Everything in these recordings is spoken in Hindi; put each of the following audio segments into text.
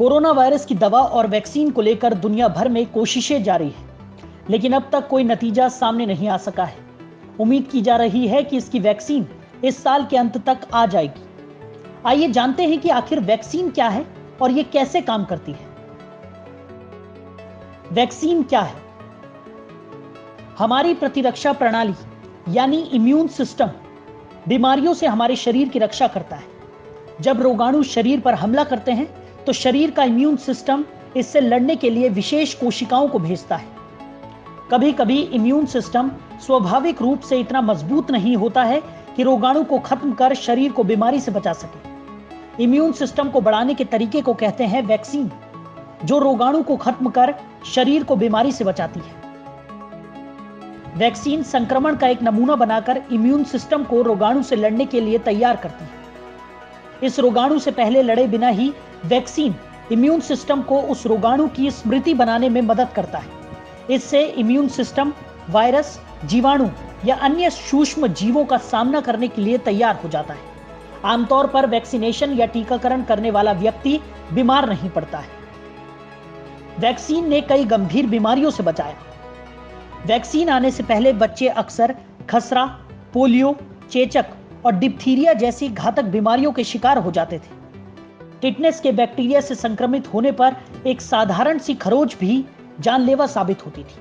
कोरोना वायरस की दवा और वैक्सीन को लेकर दुनिया भर में कोशिशें जारी हैं, लेकिन अब तक कोई नतीजा सामने नहीं आ सका है। उम्मीद की जा रही है कि इसकी वैक्सीन इस साल के अंत तक आ जाएगी। आइए जानते हैं कि आखिर वैक्सीन क्या है और ये कैसे काम करती है। वैक्सीन क्या है? हमारी प्रतिरक्षा प्रणाली यानी इम्यून सिस्टम बीमारियों से हमारे शरीर की रक्षा करता है। जब रोगाणु शरीर पर हमला करते हैं तो शरीर का इम्यून सिस्टम इससे लड़ने के लिए विशेष कोशिकाओं को भेजता है। कभी कभी इम्यून सिस्टम स्वाभाविक रूप से इतना मजबूत नहीं होता है कि रोगाणु को खत्म कर शरीर को बीमारी से बचा सके। इम्यून सिस्टम को बढ़ाने के तरीके को कहते हैं वैक्सीन, जो रोगाणु को खत्म कर शरीर को बीमारी से बचाती है। वैक्सीन संक्रमण का एक नमूना बनाकर इम्यून सिस्टम को रोगाणु से लड़ने के लिए तैयार करती है। इस रोगाणु से पहले लड़े बिना ही वैक्सीन इम्यून सिस्टम को उस रोगाणु की स्मृति बनाने में मदद करता है। इससे इम्यून सिस्टम वायरस, जीवाणु या अन्य सूक्ष्म जीवों का सामना करने के लिए तैयार हो जाता है। आमतौर पर वैक्सीनेशन या टीकाकरण करने वाला व्यक्ति बीमार नहीं पड़ता है। वैक्सीन ने कई गंभीर बीमारियों से बचाया। वैक्सीन आने से पहले बच्चे अक्सर खसरा, पोलियो, चेचक और डिप्थीरिया जैसी घातक बीमारियों के शिकार हो जाते थे। टिटनेस के बैक्टीरिया से संक्रमित होने पर एक साधारण सी खरोच भी जानलेवा साबित होती थी।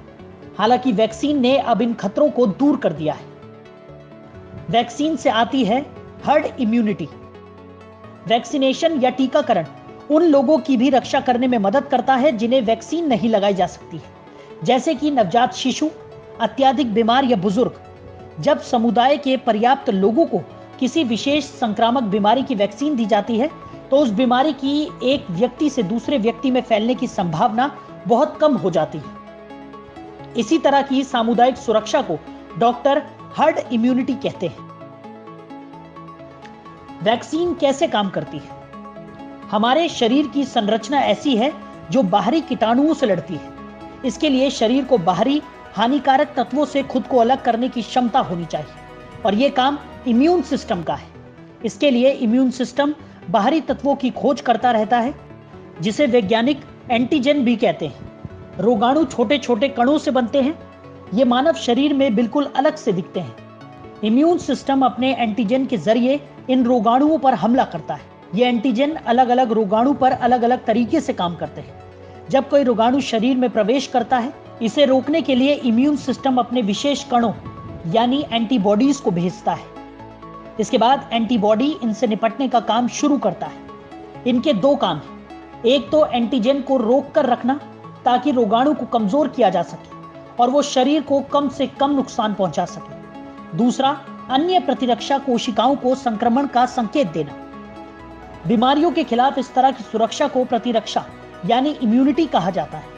हालांकि वैक्सीन ने अब इन खतरों को दूर कर दिया है। वैक्सीन से आती है हर्ड इम्यूनिटी। वैक्सीनेशन या टीकाकरण उन लोगों की भी रक्षा करने में मदद करता है जिन्हें वैक्सीन नहीं लगाई जा सकती है, जैसे कि नवजात शिशु, अत्यधिक बीमार या बुजुर्ग। जब समुदाय के पर्याप्त लोगों को किसी विशेष संक्रामक बीमारी की वैक्सीन दी जाती है तो उस बीमारी की एक व्यक्ति से दूसरे व्यक्ति में फैलने की संभावना बहुत कम हो जाती है। इसी तरह की सामुदायिक सुरक्षा को डॉक्टर हर्ड इम्यूनिटी कहते हैं। वैक्सीन कैसे काम करती है? हमारे शरीर की संरचना ऐसी है जो बाहरी कीटाणुओं से लड़ती है। इसके लिए शरीर को बाहरी हानिकारक तत्वों से खुद को अलग करने की क्षमता होनी चाहिए और यह काम इम्यून सिस्टम का है। इसके लिए इम्यून सिस्टम बाहरी तत्वों की खोज करता रहता है, जिसे वैज्ञानिक एंटीजन भी कहते हैं। रोगाणु छोटे छोटे कणों से बनते हैं। ये मानव शरीर में बिल्कुल अलग से दिखते हैं। इम्यून सिस्टम अपने एंटीजन के जरिए इन रोगाणुओं पर हमला करता है। ये एंटीजन अलग अलग रोगाणु पर अलग अलग तरीके से काम करते हैं। जब कोई रोगाणु शरीर में प्रवेश करता है, इसे रोकने के लिए इम्यून सिस्टम अपने विशेष कणों यानी एंटीबॉडीज को भेजता है। इसके बाद एंटीबॉडी इनसे निपटने का काम शुरू करता है। इनके दो काम हैं। एक तो एंटीजन को रोक कर रखना ताकि रोगाणु को कमजोर किया जा सके और वो शरीर को कम से कम नुकसान पहुंचा सके। दूसरा, अन्य प्रतिरक्षा कोशिकाओं को संक्रमण का संकेत देना। बीमारियों के खिलाफ इस तरह की सुरक्षा को प्रतिरक्षा यानी इम्यूनिटी कहा जाता है।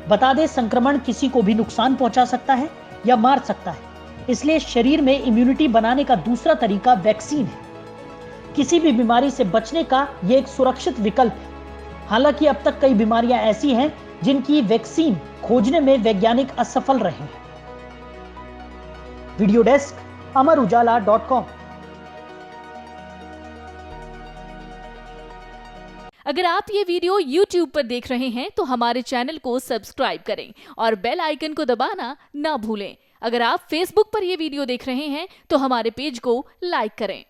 बता दें, संक्रमण किसी को भी नुकसान पहुंचा सकता है या मार सकता है, इसलिए शरीर में इम्यूनिटी बनाने का दूसरा तरीका वैक्सीन है। किसी भी बीमारी से बचने का यह एक सुरक्षित विकल्प है। हालांकि अब तक कई बीमारियां ऐसी हैं जिनकी वैक्सीन खोजने में वैज्ञानिक असफल रहे हैं। वीडियो डेस्क, अमरउजाला.com। अगर आप ये वीडियो YouTube पर देख रहे हैं तो हमारे चैनल को सब्सक्राइब करें और बेल आइकन को दबाना ना भूलें। अगर आप Facebook पर ये वीडियो देख रहे हैं तो हमारे पेज को लाइक करें।